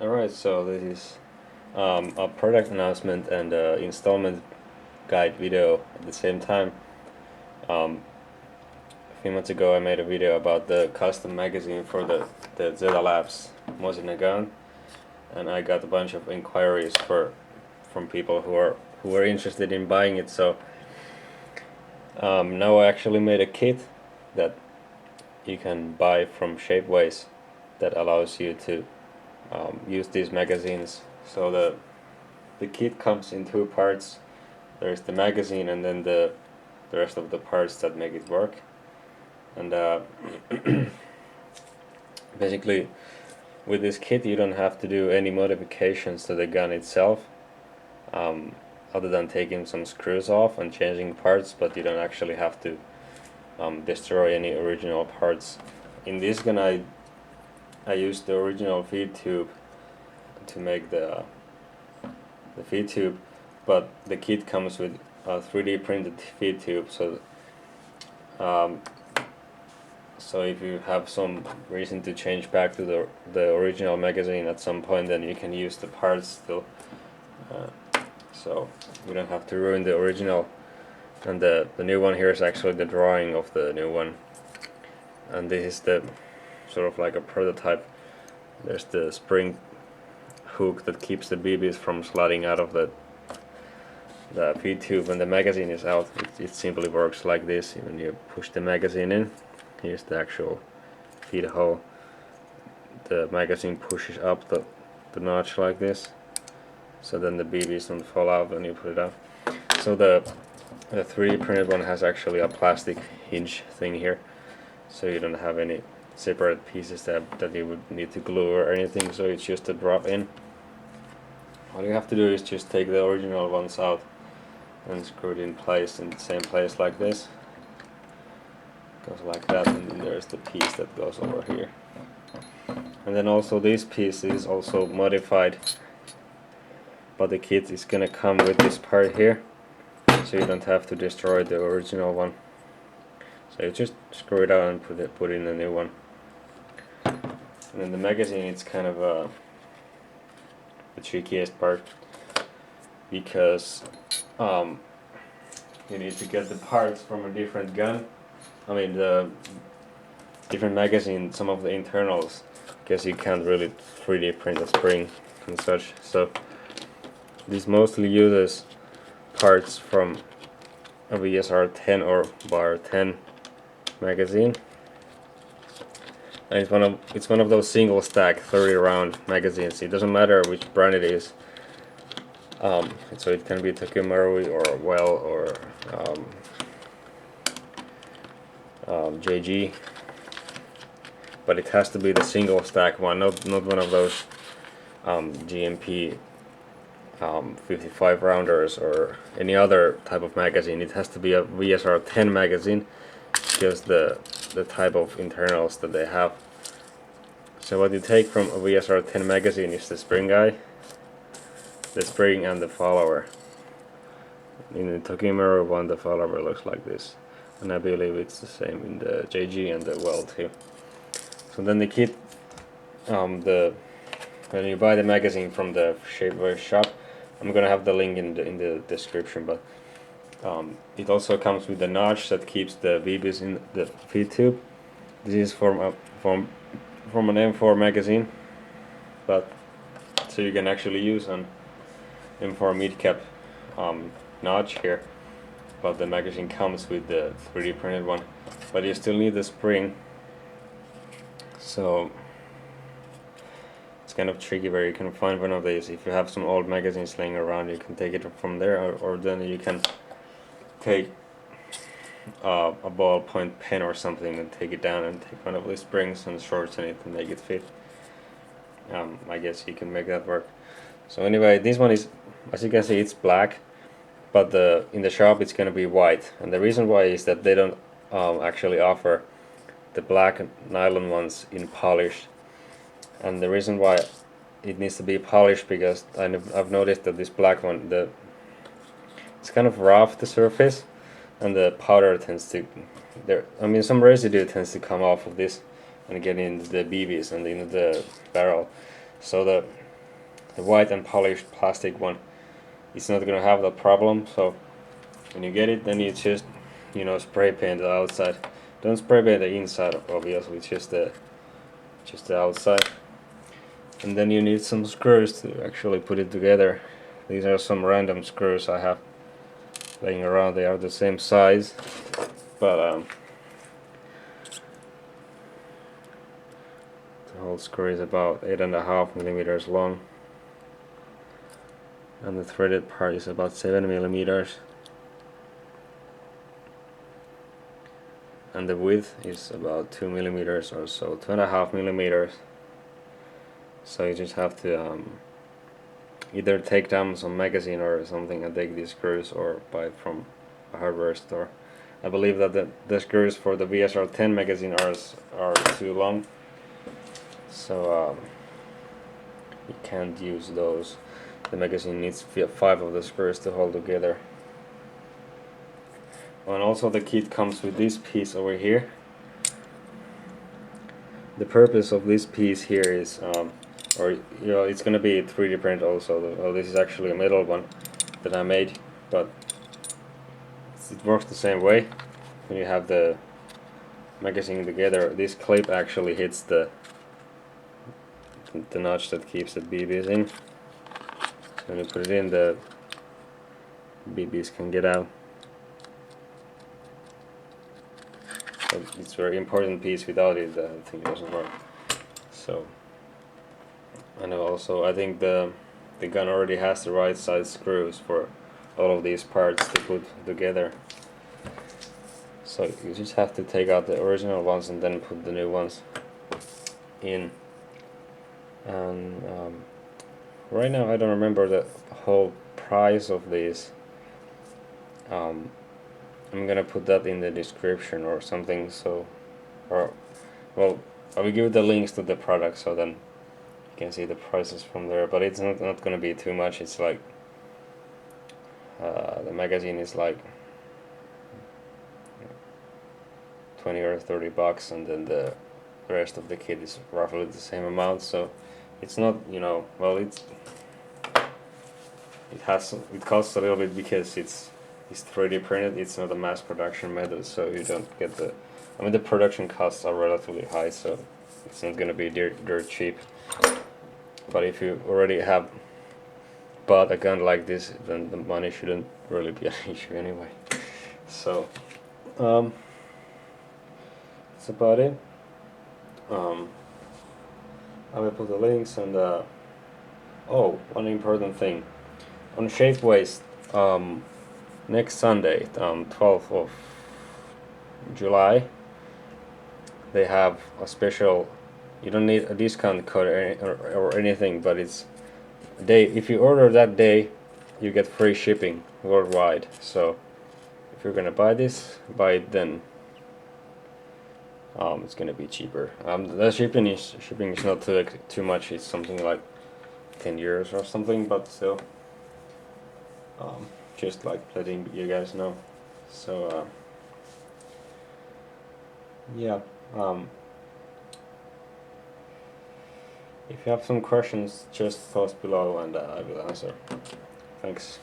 Alright, so this is a product announcement and installment guide video at the same time. A few months ago I made a video about the custom magazine for the Zeta-labs mosin nagant, and I got a bunch of inquiries from people who were interested in buying it. So now I actually made a kit that you can buy from Shapeways that allows you to use these magazines. So the kit comes in two parts. There's the magazine and then the rest of the parts that make it work. And basically, with this kit, you don't have to do any modifications to the gun itself, other than taking some screws off and changing parts. But you don't actually have to destroy any original parts. In this gun, I used the original feed tube to make the feed tube, but the kit comes with a 3D printed feed tube. So if you have some reason to change back to the original magazine at some point, then you can use the parts still. So you don't have to ruin the original. And the new one here is actually the drawing of the new one. And this is the sort of like a prototype. There's the spring hook that keeps the BBs from sliding out of the feed tube. When the magazine is out, it simply works like this. When you push the magazine in, here's the actual feed hole. The magazine pushes up the notch like this, so then the BBs don't fall out when you put it up. So the 3D printed one has actually a plastic hinge thing here, so you don't have any separate pieces that you would need to glue or anything. So it's just a drop in. All you have to do is just take the original ones out and screw it in place, in the same place like this. Goes like that, and then there's the piece that goes over here. And then also this piece is also modified, but the kit is gonna come with this part here, so you don't have to destroy the original one. So you just screw it out and put in a new one. And then the magazine, it's kind of the trickiest part, because you need to get the parts from a different gun. I mean, the different magazine, some of the internals, because you can't really 3D print a spring and such. So this mostly uses parts from a VSR 10 or bar 10 magazine, and it's one of those single stack 30 round magazines. It doesn't matter which brand it is. So it can be Takumaru or Well or JG, but it has to be the single stack one, not one of those GMP 55 rounders or any other type of magazine. It has to be a VSR 10 magazine, because the type of internals that they have. So what you take from a VSR 10 magazine is the spring guy, the spring and the follower. In the Takumaru one, the follower looks like this, and I believe it's the same in the JG and the Well too. So then the kit, when you buy the magazine from the Shapeways shop, I'm gonna have the link in the description, but it also comes with the notch that keeps the VBs in the feed tube. This is from an M4 magazine, but so you can actually use an M4 mid-cap notch here, but the magazine comes with the 3D printed one, but you still need the spring. So it's kind of tricky where you can find one of these. If you have some old magazines laying around, you can take it from there, or then you can take a ballpoint pen or something and take it down and take one of these springs and shorten it and make it fit. I guess you can make that work. So anyway, this one is, as you can see, it's black, but in the shop it's gonna be white, and the reason why is that they don't actually offer the black nylon ones in polished. And the reason why it needs to be polished, because I've noticed that this black one, it's kind of rough, the surface, and the powder tends to, some residue tends to come off of this and get into the BBs and into the barrel. So the white and polished plastic one, it's not gonna have that problem. So when you get it, then you just, you know, spray paint the outside. Don't spray paint the inside, obviously, just the outside. And then you need some screws to actually put it together. These are some random screws I have laying around. They are the same size, but the whole screw is about 8.5 millimeters long, and the threaded part is about 7 millimeters, and the width is about 2 millimeters or so, 2.5 millimeters. So you just have to either take down some magazine or something and take these screws, or buy it from a hardware store. I believe that the screws for the VSR10 magazine are too long, so you can't use those. The magazine needs 5 of the screws to hold together. And also the kit comes with this piece over here. The purpose of this piece here is, or you know, it's gonna be 3D print also. Well, this is actually a metal one that I made, but it works the same way. When you have the magazine together, this clip actually hits the notch that keeps the BBs in. So when you put it in, the BBs can get out. So it's a very important piece. Without it, the thing doesn't work. So, and also I think the gun already has the right size screws for all of these parts to put together. So you just have to take out the original ones and then put the new ones in. And right now I don't remember the whole price of these. I'm gonna put that in the description or something. So, or well, I will give the links to the product so then you can see the prices from there. But it's not gonna be too much. It's like the magazine is like 20 or 30 bucks, and then the rest of the kit is roughly the same amount. So it's not, you know, well, it costs a little bit because it's 3D printed. It's not a mass production method, so you don't get the, I mean, the production costs are relatively high, so it's not gonna be dirt cheap. But if you already have bought a gun like this, then the money shouldn't really be an issue anyway. So that's about it. I will put the links, and oh, one important thing on Shapeways, next Sunday, 12th of July, they have a special. You don't need a discount code or anything, but it's a day. If you order that day, you get free shipping worldwide. So if you're gonna buy this, buy it then. It's gonna be cheaper. The shipping is not too much. It's something like 10 euros or something, but still, just like letting you guys know. So yeah. If you have some questions, just post below and I will answer. Thanks.